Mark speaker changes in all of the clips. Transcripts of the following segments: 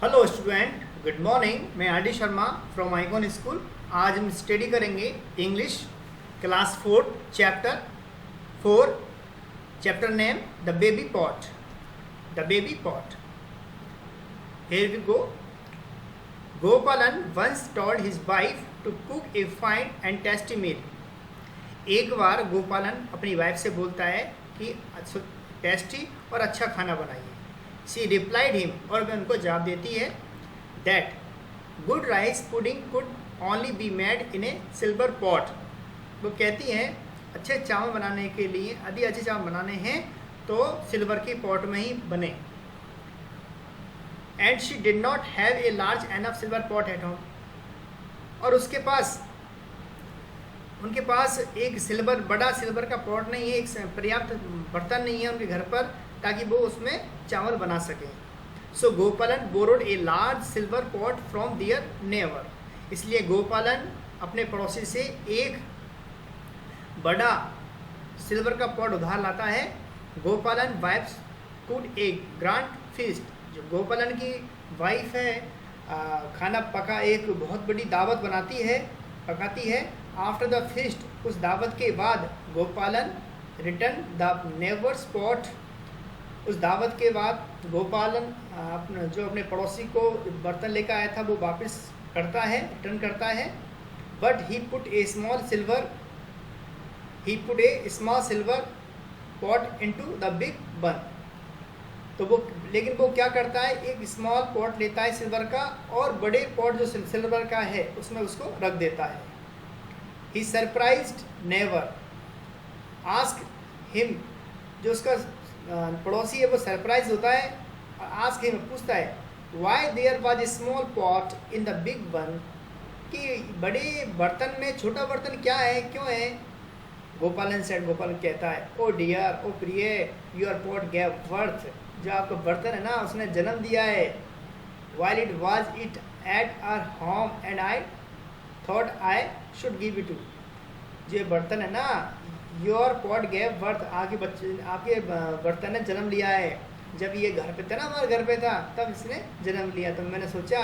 Speaker 1: Hello student, good morning. मैं R D Sharma from Icon school. आज हम स्टडी करेंगे English class 4 chapter 4। Chapter name the baby pot. The baby pot. Here we go. Gopalan once told his wife to cook a fine and tasty meal. एक बार गोपालन अपनी wife से बोलता है कि टेस्टी और अच्छा खाना बनाइए। शी रिप्लाइड हिम, और वह उनको जवाब देती है that good rice pudding could only be made in A silver pot. वो कहती हैं अच्छे चावल बनाने के लिए, यदि अच्छे चावल बनाने हैं तो सिल्वर के पॉट में ही बने। And she did not have a large enough silver pot at home. और उनके पास एक बड़ा सिल्वर का पॉट नहीं है, एक पर्याप्त बर्तन नहीं है उनके घर पर ताकि वो उसमें चावल बना सकें। So Gopalan borrowed a large silver pot from their neighbour. इसलिए गोपालन अपने पड़ोसी से एक बड़ा सिल्वर का पॉट उधार लाता है। Gopalan wife's cooked a grand feast. जो गोपालन की वाइफ है खाना एक बहुत बड़ी दावत पकाती है। आफ्टर द फीस्ट, उस दावत के बाद गोपालन रिटर्न द नेबर्स पॉट। उस दावत के बाद गोपालन अपने पड़ोसी को बर्तन लेकर आया था वो वापस रिटर्न करता है। But he put A small silver pot into the big बन। तो लेकिन वो क्या करता है, एक स्मॉल पॉट लेता है सिल्वर का और बड़े पॉट जो सिल्वर का है उसमें उसको रख देता है। ही सरप्राइज्ड नेवर आस्क हिम। जो उसका पड़ोसी है वो सरप्राइज होता है, आस्क हिम पूछता है why there was a small pot in the big one, कि बड़े बर्तन में छोटा बर्तन क्या है, क्यों है। गोपालन कहता है ओ डियर, ओ प्रिय, योर पॉट गैव बर्थ। जो आपका बर्तन है ना उसने जन्म दिया है। While it was it at our home and I thought I should give it to. जो बर्तन है ना, योर पॉट गैव बर्थ, आपके बर्तन ने जन्म लिया है। जब ये घर पे था ना, हमारे घर पे था, तब इसने जन्म लिया। तो मैंने सोचा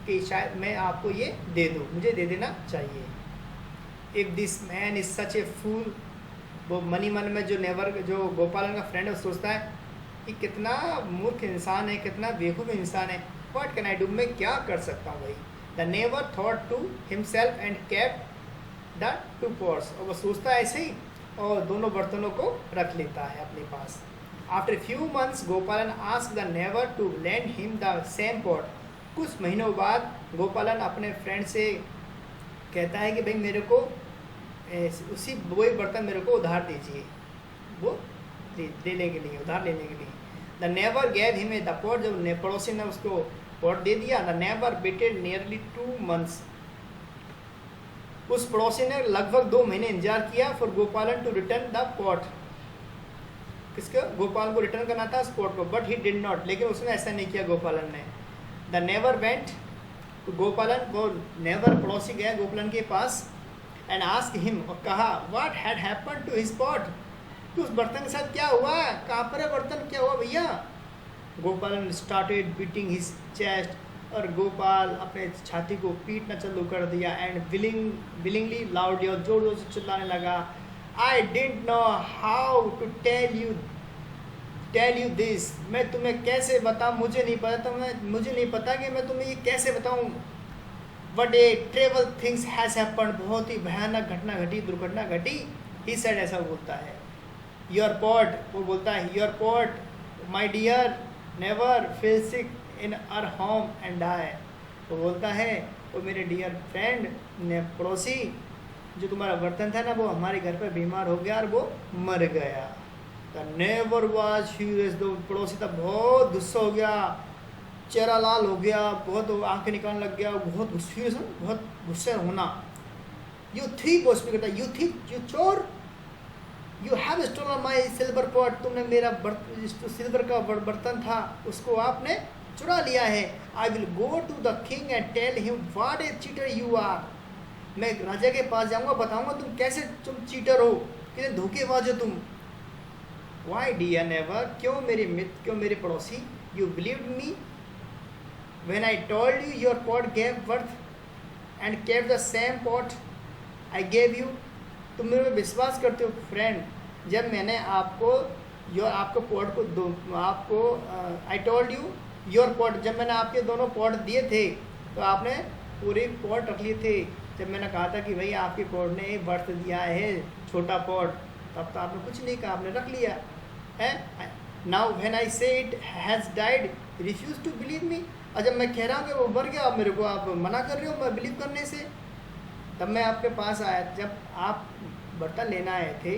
Speaker 1: कि शायद मैं आपको ये दे दूँ, मुझे दे देना चाहिए। If this man is such a fool, वो मन में जो गोपालन का फ्रेंड है सोचता है कि कितना मूर्ख इंसान है, कितना बेवकूफ़ इंसान है। व्हाट कैन आई डू, मैं क्या कर सकता हूँ भाई। The neighbour thought to himself and kept the two pots. और वो सोचता है ऐसे ही और दोनों बर्तनों को रख लेता है अपने पास। After few months Gopalan ask the neighbour to lend him the same pot. कुछ महीनों बाद गोपालन अपने फ्रेंड से कहता है कि भाई मेरे को वही बर्तन मेरे को उधार दीजिए, वो उधार लेने के लिए। The neighbour gave him the pot. जब पड़ोसी ने उसको पॉट दे दिया, the neighbour waited nearly 2 months। उस पड़ोसी ने लगभग 2 महीने इंतजार किया for Gopalan to return the pot. Gopal को रिटर्न करना था उस पॉट को, बट ही डिड नॉट। लेकिन उसने ऐसा नहीं किया गोपालन ने। द नेवर वेंट टू गोपालन। वो नेवर पड़ोसी गया गोपालन के पास एंड आस्क हिम, और कहा what had happened to his pot. तो उस बर्तन के साथ क्या हुआ, कहाँ पर है बर्तन, क्या हुआ भैया। गोपालन स्टार्टेड बीटिंग हिज चेस्ट। और गोपाल अपने छाती को पीटना चालू कर दिया। एंड विलिंगली लाउडली, और जोर जोर से चिल्लाने लगा, I didn't know how to tell you this. मैं तुम्हें कैसे बताऊँ, मुझे नहीं पता कि मैं तुम्हें ये कैसे बताऊँ। But a terrible things has happened. बहुत ही भयानक दुर्घटना घटी। ही सेड, ऐसा बोलता है। योर पॉट, वो बोलता है your pot my dear neighbour feel sick in our home and die. वो बोलता है वो मेरे डियर फ्रेंड पड़ोसी, जो तुम्हारा बर्तन था ना वो हमारे घर पर बीमार हो गया और वो मर गया। The never was furious. दो पड़ोसी तब बहुत गुस्सा हो गया, चेहरा लाल हो गया, बहुत आंखें निकालने लग गया, बहुत गुस्से होना। यू थिंक, वो स्पीकर करता, यू थिंक, यू चोर, you have stolen my silver pot. तुमने मेरा सिल्वर का बर्तन था उसको आपने चुरा लिया है। I will go to the king and tell him what a cheater you are. मैं राजा के पास जाऊंगा, बताऊंगा तुम चीटर हो, कितने धोखेबाज हो तुम। वाई डियर नेवर, क्यों मेरे पड़ोसी, you believe me, When I told you your pot gave birth and kept the same pot I gave you, तुम मेरे पे विश्वास करते हो फ्रेंड, जब मैंने आपको पॉट को दो आपको I told you your pot, जब मैंने आपके दोनों पॉट दिए थे तो आपने पूरे पॉट रख लिए थे। जब मैंने कहा था कि भाई आपके पॉट ने बर्थ दिया है छोटा पॉट, तब तो आपने कुछ नहीं कहा, आपने रख लिया है। Now when I say it has died refuse to believe me, और जब मैं कह रहा हूँ कि वो मर गया, आप मेरे को आप मना कर रहे हो मैं बिलीव करने से। तब मैं आपके पास आया, जब आप बर्तन लेना आए थे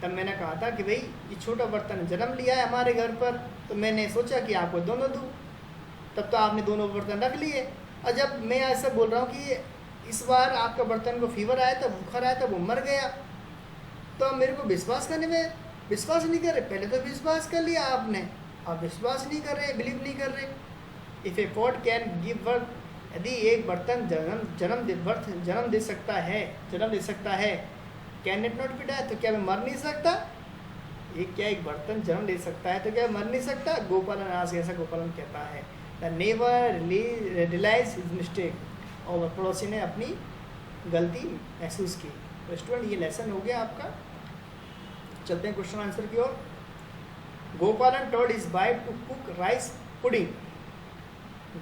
Speaker 1: तब मैंने कहा था कि भाई ये छोटा बर्तन जन्म लिया है हमारे घर पर, तो मैंने सोचा कि आपको दोनों दूँ। तब तो आपने दोनों बर्तन रख लिए। और जब मैं ऐसा बोल रहा हूँ कि इस बार आपका बर्तन को फीवर आया था, बुखार आया था, वो मर गया, तो आप मेरे को विश्वास करने में विश्वास नहीं कर रहे। पहले तो विश्वास कर लिया आपने, आप विश्वास नहीं कर रहे, बिलीव नहीं कर रहे। If a pot can give birth, यदि एक बर्तन जन्म दे सकता है, can it not be die, तो क्या मैं मर नहीं सकता? एक बर्तन जन्म ले सकता है तो क्या मर नहीं सकता? गोपालन आज ऐसा गोपालन कहता है, the neighbour realise his mistake, और पड़ोसी ने अपनी गलती महसूस की। तो स्टूडेंट ये लेसन हो गया आपका। चलते हैं क्वेश्चन आंसर की ओर। Gopalan told his wife to cook rice pudding.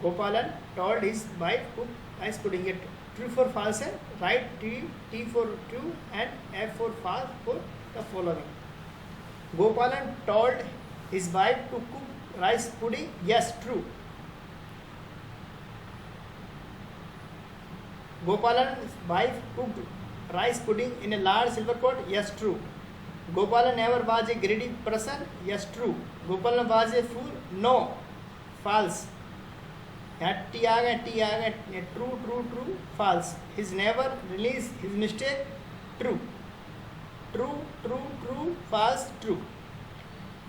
Speaker 1: Gopalan told his wife cook rice pudding. ये ट्रू फॉर फॉल्स है, write T for true and F for false for the following. Gopalan told his wife to cook rice pudding, yes true. Gopalan's wife cooked rice pudding in a large silver pot, yes true. Gopalan never was a greedy person, yes true. Gopalan was a fool, no, false. यहाँ T आ गया, true false. His never release his mistake, true. True, false, true.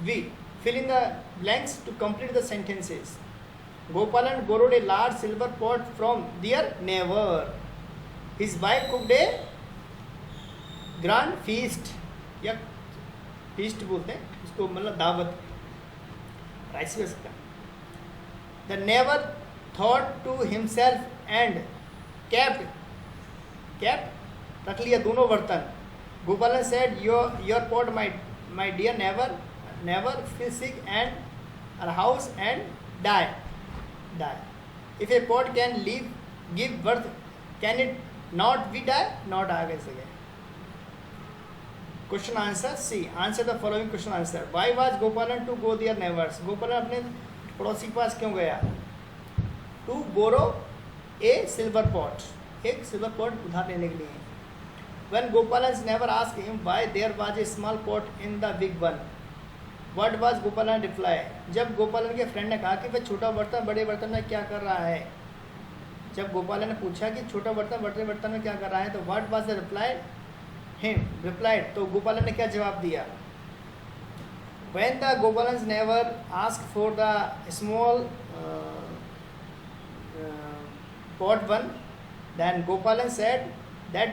Speaker 1: We fill in the blanks to complete the sentences. Gopalan borrowed a large silver pot from their neighbor. His wife cooked a grand feast, या feast बोलते हैं उसको, मतलब दावत, rice भी हो सकता है। The neighbor thought to himself and kept रख लिया दोनों बर्तन। Gopalan said, your pot, my dear never feel sick and our house and die. If a pot can give birth, can it not be die? Not आ गए सके। Question answer C, answer the following question answer. Why was Gopalan to go their neighbours? Gopalan अपने पड़ोसी के पास क्यों गया? To borrow a silver pot, एक सिल्वर पॉट उधार लेने के लिए। When Gopalan neighbour asked him why there was a small pot in the big one, what was Gopalan reply? जब गोपालन के फ्रेंड ने कहा कि वह छोटा बर्तन बड़े बर्तन में क्या कर रहा है, जब गोपालन ने पूछा कि छोटा बर्तन बड़े बर्तन में क्या कर रहा है, तो व्हाट वाज द रिप्लाइड, तो गोपालन ने क्या जवाब दिया? व्हेन द गोपालन never ask for the small pot one, then Gopalan said that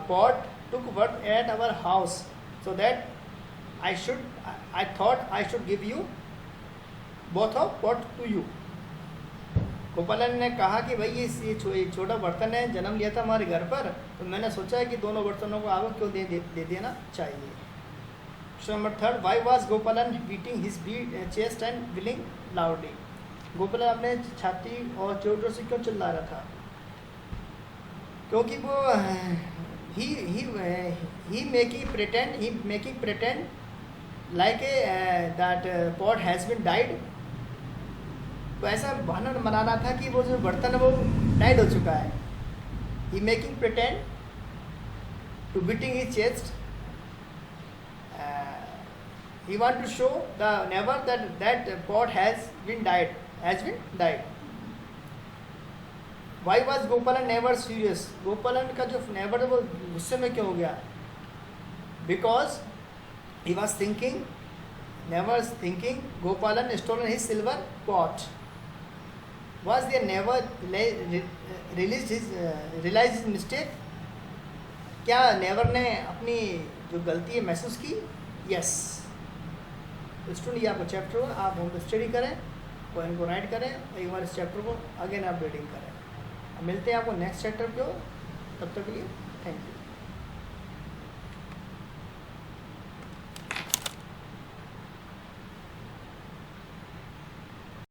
Speaker 1: pot took birth at our house, so that I thought I should give you both of pot to you. गोपालन ने कहा कि भाई ये छोटा बर्तन है, जन्म लिया था हमारे घर पर, तो मैंने सोचा है कि दोनों बर्तनों को आपको क्यों दे देना चाहिए। Question number third, why was Gopalan beating his chest and wailing loudly? Gopalan अपने छाती और जोर जोर से क्यों चिल्ला रहा था? क्योंकि वो he making pretend like that pot has been died, तो ऐसा बहाना बना रहा था कि वो जो बर्तन है वो डाइड हो चुका है। he making pretend to beating his chest, he want to show the neighbor that pot has been died. Why was Gopalan never serious? गोपालन का जो नेवर है वो गुस्से में क्यों हो गया? Because he was thinking Gopalan stolen his silver pot. Was there never realized his mistake? क्या नेवर ने अपनी जो गलती है महसूस की? यस। स्टूडेंट ये आपका चैप्टर हो, आप होम स्टडी करें पोएम को राइट करें, एक बार इस चैप्टर को अगेन आप रीडिंग करें। मिलते हैं आपको नेक्स्ट चैप्टर को, तब तक के लिए थैंक यू।